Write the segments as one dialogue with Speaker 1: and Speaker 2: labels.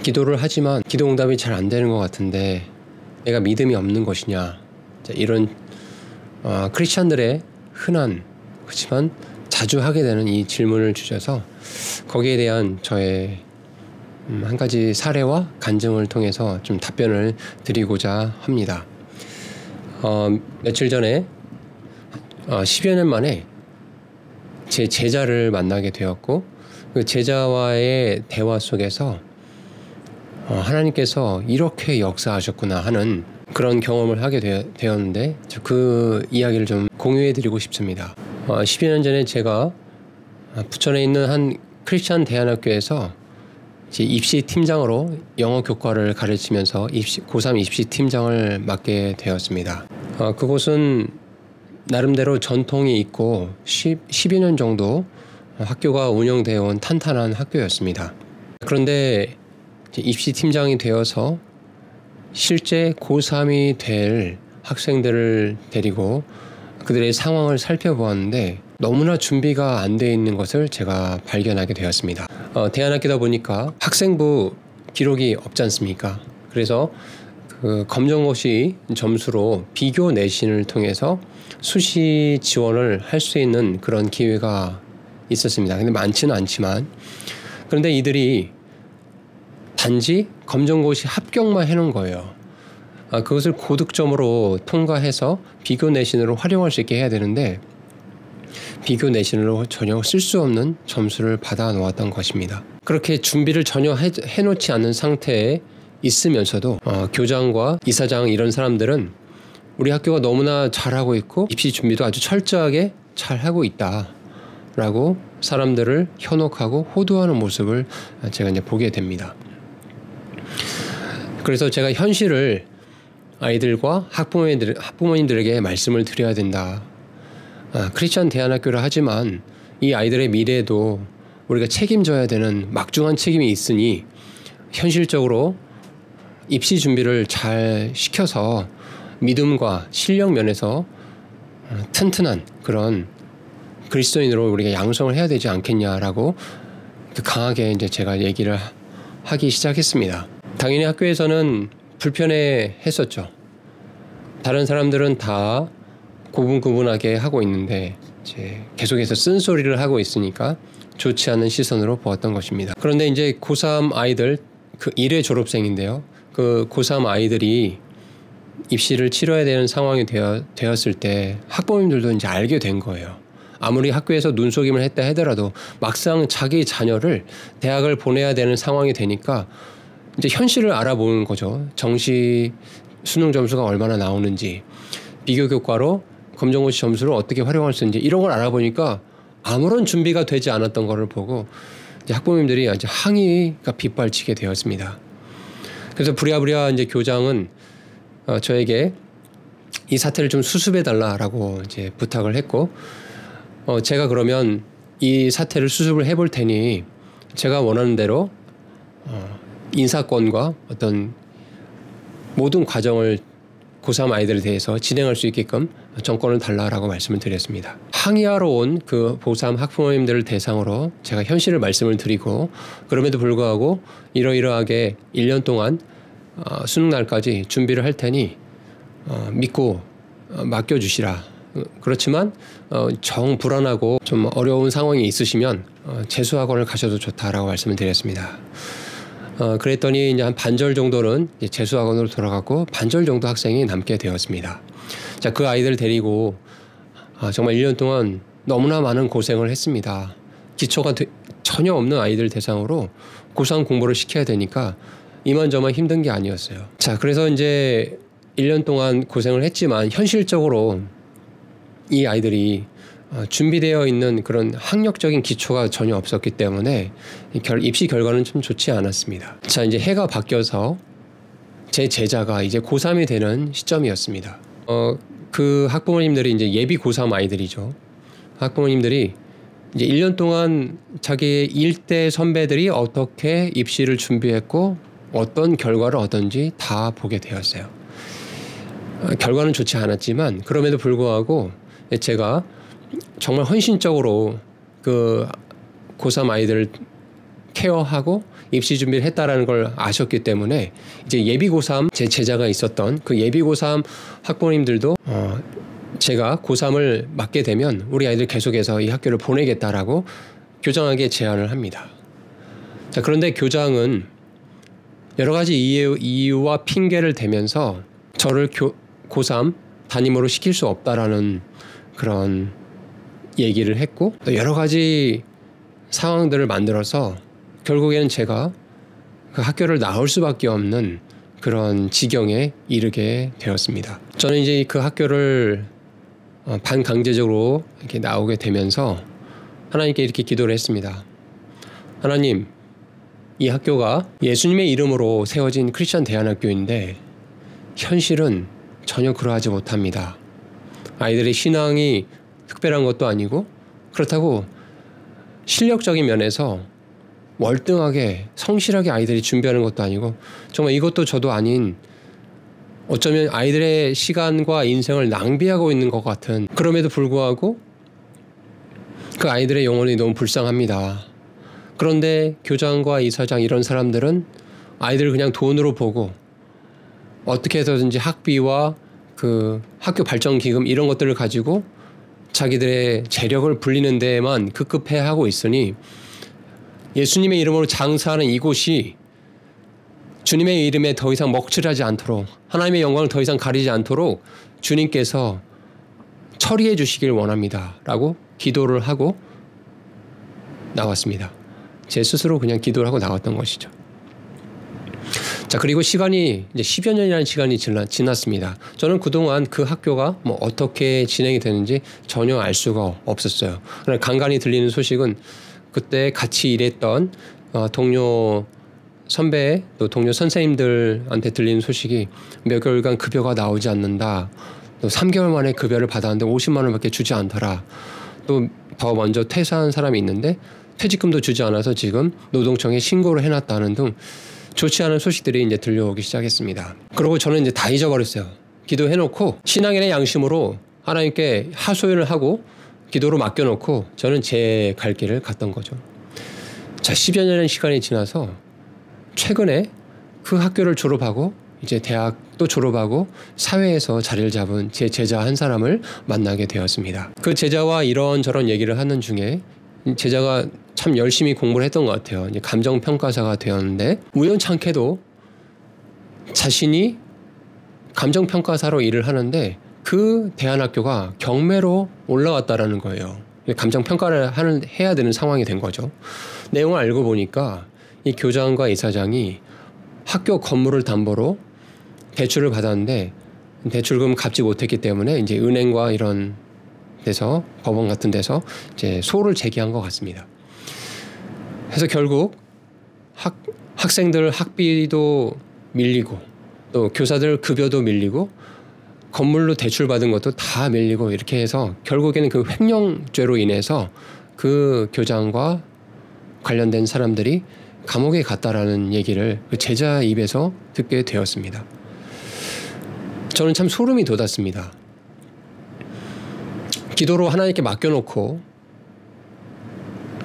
Speaker 1: 기도를 하지만 기도 응답이 잘 안 되는 것 같은데 내가 믿음이 없는 것이냐, 이런 크리스찬들의 흔한, 그렇지만 자주 하게 되는 이 질문을 주셔서 거기에 대한 저의 한 가지 사례와 간증을 통해서 좀 답변을 드리고자 합니다. 며칠 전에 10여 년 만에 제 제자를 만나게 되었고, 그 제자와의 대화 속에서 하나님께서 이렇게 역사하셨구나 하는 그런 경험을 하게 되었는데, 그 이야기를 좀 공유해 드리고 싶습니다. 10여 년 전에 제가 부천에 있는 한 크리스찬 대안학교에서 입시 팀장으로 영어 교과를 가르치면서 고3 입시 팀장을 맡게 되었습니다. 그곳은 나름대로 전통이 있고 12여 년 정도 학교가 운영되어 온 탄탄한 학교였습니다. 그런데 입시 팀장이 되어서 실제 고3이 될 학생들을 데리고 그들의 상황을 살펴보았는데 너무나 준비가 안 돼 있는 것을 제가 발견하게 되었습니다. 대안학교다 보니까 학생부 기록이 없지 않습니까? 그래서 그 검정고시 점수로 비교 내신을 통해서 수시 지원을 할 수 있는 그런 기회가 있었습니다. 근데 많지는 않지만, 그런데 이들이 단지 검정고시 합격만 해놓은 거예요. 그것을 고득점으로 통과해서 비교 내신으로 활용할 수 있게 해야 되는데 비교 내신으로 전혀 쓸 수 없는 점수를 받아 놓았던 것입니다. 그렇게 준비를 전혀 해놓지 않은 상태에 있으면서도 교장과 이사장 이런 사람들은 우리 학교가 너무나 잘하고 있고 입시 준비도 아주 철저하게 잘하고 있다라고 사람들을 현혹하고 호도하는 모습을 제가 이제 보게 됩니다. 그래서 제가 현실을 아이들과 학부모님들에게 말씀을 드려야 된다. 크리스찬 대안학교를 하지만 이 아이들의 미래에도 우리가 책임져야 되는 막중한 책임이 있으니 현실적으로 입시 준비를 잘 시켜서 믿음과 실력 면에서 튼튼한 그런 그리스도인으로 우리가 양성을 해야 되지 않겠냐라고 강하게 이제 제가 얘기를 하기 시작했습니다. 당연히 학교에서는 불편해 했었죠. 다른 사람들은 다 고분고분하게 하고 있는데 이제 계속해서 쓴소리를 하고 있으니까 좋지 않은 시선으로 보았던 것입니다. 그런데 이제 고3 아이들, 그 1회 졸업생인데요. 그 고3 아이들이 입시를 치러야 되는 상황이 되었을 때 학부모님들도 이제 알게 된 거예요. 아무리 학교에서 눈속임을 했다 하더라도 막상 자기 자녀를 대학을 보내야 되는 상황이 되니까 이제 현실을 알아보는 거죠. 정시 수능 점수가 얼마나 나오는지, 비교 교과로 검정고시 점수를 어떻게 활용할 수 있는지 이런 걸 알아보니까 아무런 준비가 되지 않았던 거를 보고 이제 학부모님들이 이제 항의가 빗발치게 되었습니다. 그래서 부랴부랴 이제 교장은 저에게 이 사태를 좀 수습해 달라라고 이제 부탁을 했고, 제가 그러면 이 사태를 수습을 해볼 테니 제가 원하는 대로 인사권과 어떤 모든 과정을 고3 아이들에 대해서 진행할 수 있게끔 정권을 달라라고 말씀을 드렸습니다. 항의하러 온 그 고3 학부모님들을 대상으로 제가 현실을 말씀을 드리고, 그럼에도 불구하고 이러이러하게 1년 동안 수능 날까지 준비를 할 테니 믿고 맡겨주시라. 그렇지만 정 불안하고 좀 어려운 상황이 있으시면 재수학원을 가셔도 좋다라고 말씀을 드렸습니다. 그랬더니 이제 한 반절 정도는 재수학원으로 돌아갔고 반절 정도 학생이 남게 되었습니다. 자, 그 아이들 데리고 정말 1년 동안 너무나 많은 고생을 했습니다. 기초가 전혀 없는 아이들 대상으로 고3 공부를 시켜야 되니까 이만저만 힘든 게 아니었어요. 자, 그래서 이제 1년 동안 고생을 했지만 현실적으로 이 아이들이 준비되어 있는 그런 학력적인 기초가 전혀 없었기 때문에 입시 결과는 좀 좋지 않았습니다. 자, 이제 해가 바뀌어서 제 제자가 이제 고3이 되는 시점이었습니다. 그 학부모님들이 이제 예비 고3 아이들이죠. 학부모님들이 이제 1년 동안 자기 일대 선배들이 어떻게 입시를 준비했고 어떤 결과를 얻었는지 다 보게 되었어요. 결과는 좋지 않았지만 그럼에도 불구하고 제가 정말 헌신적으로 그 고3 아이들을 케어하고 입시 준비를 했다라는 걸 아셨기 때문에 이제 예비 고3 제 제자가 있었던 그 예비 고3 학부모님들도 제가 고3을 맡게 되면 우리 아이들 계속해서 이 학교를 보내겠다라고 교장에게 제안을 합니다. 자, 그런데 교장은 여러 가지 이유와 핑계를 대면서 저를 고3 담임으로 시킬 수 없다라는 그런 얘기를 했고, 또 여러 가지 상황들을 만들어서 결국에는 제가 그 학교를 나올 수밖에 없는 그런 지경에 이르게 되었습니다. 저는 이제 그 학교를 반강제적으로 이렇게 나오게 되면서 하나님께 이렇게 기도를 했습니다. 하나님, 이 학교가 예수님의 이름으로 세워진 크리스천 대안학교인데 현실은 전혀 그러하지 못합니다. 아이들의 신앙이 특별한 것도 아니고, 그렇다고 실력적인 면에서 월등하게 성실하게 아이들이 준비하는 것도 아니고, 정말 이것도 저도 아닌, 어쩌면 아이들의 시간과 인생을 낭비하고 있는 것 같은, 그럼에도 불구하고 그 아이들의 영혼이 너무 불쌍합니다. 그런데 교장과 이사장 이런 사람들은 아이들을 그냥 돈으로 보고 어떻게 해서든지 학비와 그 학교 발전 기금 이런 것들을 가지고 자기들의 재력을 불리는 데에만 급급해 하고 있으니, 예수님의 이름으로 장사하는 이곳이 주님의 이름에 더 이상 먹칠하지 않도록, 하나님의 영광을 더 이상 가리지 않도록 주님께서 처리해 주시길 원합니다 라고 기도를 하고 나왔습니다. 제 스스로 그냥 기도를 하고 나왔던 것이죠. 자, 그리고 시간이 이제 10여 년이라는 시간이 지났습니다. 저는 그동안 그 학교가 뭐 어떻게 진행이 되는지 전혀 알 수가 없었어요. 그러나 간간히 들리는 소식은 그때 같이 일했던 동료 선배 또 동료 선생님들한테 들리는 소식이 몇 개월간 급여가 나오지 않는다. 또 3개월 만에 급여를 받았는데 50만 원밖에 주지 않더라. 또 더 먼저 퇴사한 사람이 있는데 퇴직금도 주지 않아서 지금 노동청에 신고를 해놨다는 등 좋지 않은 소식들이 이제 들려오기 시작했습니다. 그리고 저는 이제 다 잊어버렸어요. 기도해놓고 신앙인의 양심으로 하나님께 하소연을 하고 기도로 맡겨놓고 저는 제 갈 길을 갔던 거죠. 자, 10여 년의 시간이 지나서 최근에 그 학교를 졸업하고 이제 대학도 졸업하고 사회에서 자리를 잡은 제 제자 한 사람을 만나게 되었습니다. 그 제자와 이런저런 얘기를 하는 중에 제자가 참 열심히 공부를 했던 것 같아요. 이제 감정평가사가 되었는데 우연찮게도 자신이 감정평가사로 일을 하는데 그 대안학교가 경매로 올라왔다라는 거예요. 감정평가를 해야 되는 상황이 된 거죠. 내용을 알고 보니까 이 교장과 이사장이 학교 건물을 담보로 대출을 받았는데 대출금 갚지 못했기 때문에 이제 은행과 이런 데서 법원 같은 데서 이제 소를 제기한 것 같습니다. 그래서 결국 학생들 학비도 밀리고 또 교사들 급여도 밀리고 건물로 대출 받은 것도 다 밀리고 이렇게 해서 결국에는 그 횡령죄로 인해서 그 교장과 관련된 사람들이 감옥에 갔다라는 얘기를 그 제자 입에서 듣게 되었습니다. 저는 참 소름이 돋았습니다. 기도로 하나님께 맡겨놓고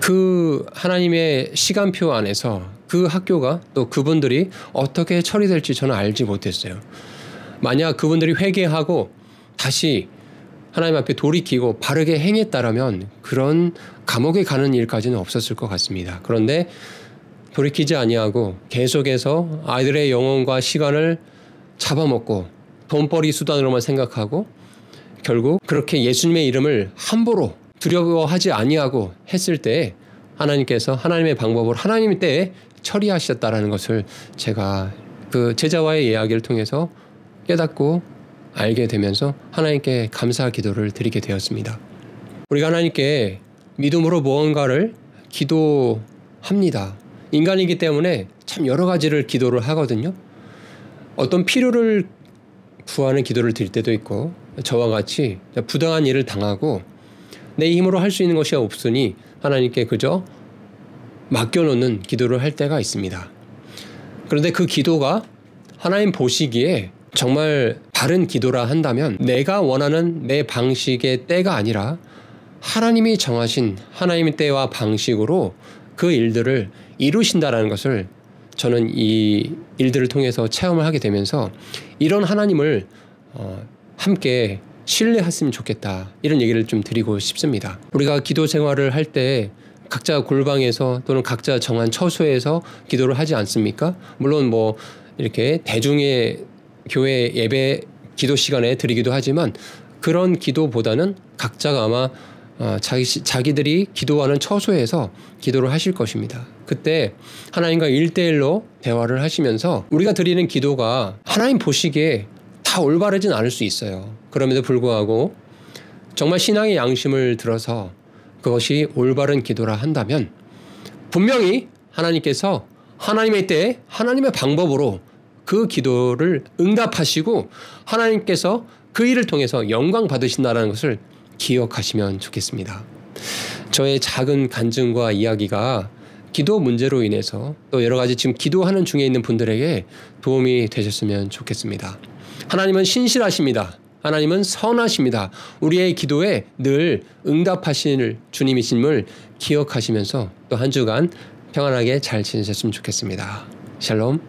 Speaker 1: 그 하나님의 시간표 안에서 그 학교가 또 그분들이 어떻게 처리될지 저는 알지 못했어요. 만약 그분들이 회개하고 다시 하나님 앞에 돌이키고 바르게 행했다라면 그런 감옥에 가는 일까지는 없었을 것 같습니다. 그런데 돌이키지 아니하고 계속해서 아이들의 영혼과 시간을 잡아먹고 돈벌이 수단으로만 생각하고 결국 그렇게 예수님의 이름을 함부로 두려워하지 아니하고 했을 때 하나님께서 하나님의 방법으로 하나님의 때에 처리하셨다라는 것을 제가 그 제자와의 이야기를 통해서 깨닫고 알게 되면서 하나님께 감사 기도를 드리게 되었습니다. 우리가 하나님께 믿음으로 무언가를 기도합니다. 인간이기 때문에 참 여러 가지를 기도를 하거든요. 어떤 필요를 구하는 기도를 드릴 때도 있고 저와 같이 부당한 일을 당하고 내 힘으로 할 수 있는 것이 없으니 하나님께 그저 맡겨놓는 기도를 할 때가 있습니다. 그런데 그 기도가 하나님 보시기에 정말 바른 기도라 한다면 내가 원하는 내 방식의 때가 아니라 하나님이 정하신 하나님의 때와 방식으로 그 일들을 이루신다라는 것을 저는 이 일들을 통해서 체험을 하게 되면서 이런 하나님을 함께 신뢰했으면 좋겠다, 이런 얘기를 좀 드리고 싶습니다. 우리가 기도 생활을 할 때 각자 골방에서 또는 각자 정한 처소에서 기도를 하지 않습니까? 물론 뭐 이렇게 대중의 교회 예배 기도 시간에 드리기도 하지만 그런 기도보다는 각자가 아마 자기들이 기도하는 처소에서 기도를 하실 것입니다. 그때 하나님과 1대1로 대화를 하시면서 우리가 드리는 기도가 하나님 보시기에 다 올바르진 않을 수 있어요. 그럼에도 불구하고 정말 신앙의 양심을 들어서 그것이 올바른 기도라 한다면 분명히 하나님께서 하나님의 때에 하나님의 방법으로 그 기도를 응답하시고 하나님께서 그 일을 통해서 영광 받으신다는 것을 기억하시면 좋겠습니다. 저의 작은 간증과 이야기가 기도 문제로 인해서 또 여러 가지 지금 기도하는 중에 있는 분들에게 도움이 되셨으면 좋겠습니다. 하나님은 신실하십니다. 하나님은 선하십니다. 우리의 기도에 늘 응답하실 주님이심을 기억하시면서 또 한 주간 평안하게 잘 지내셨으면 좋겠습니다. 샬롬.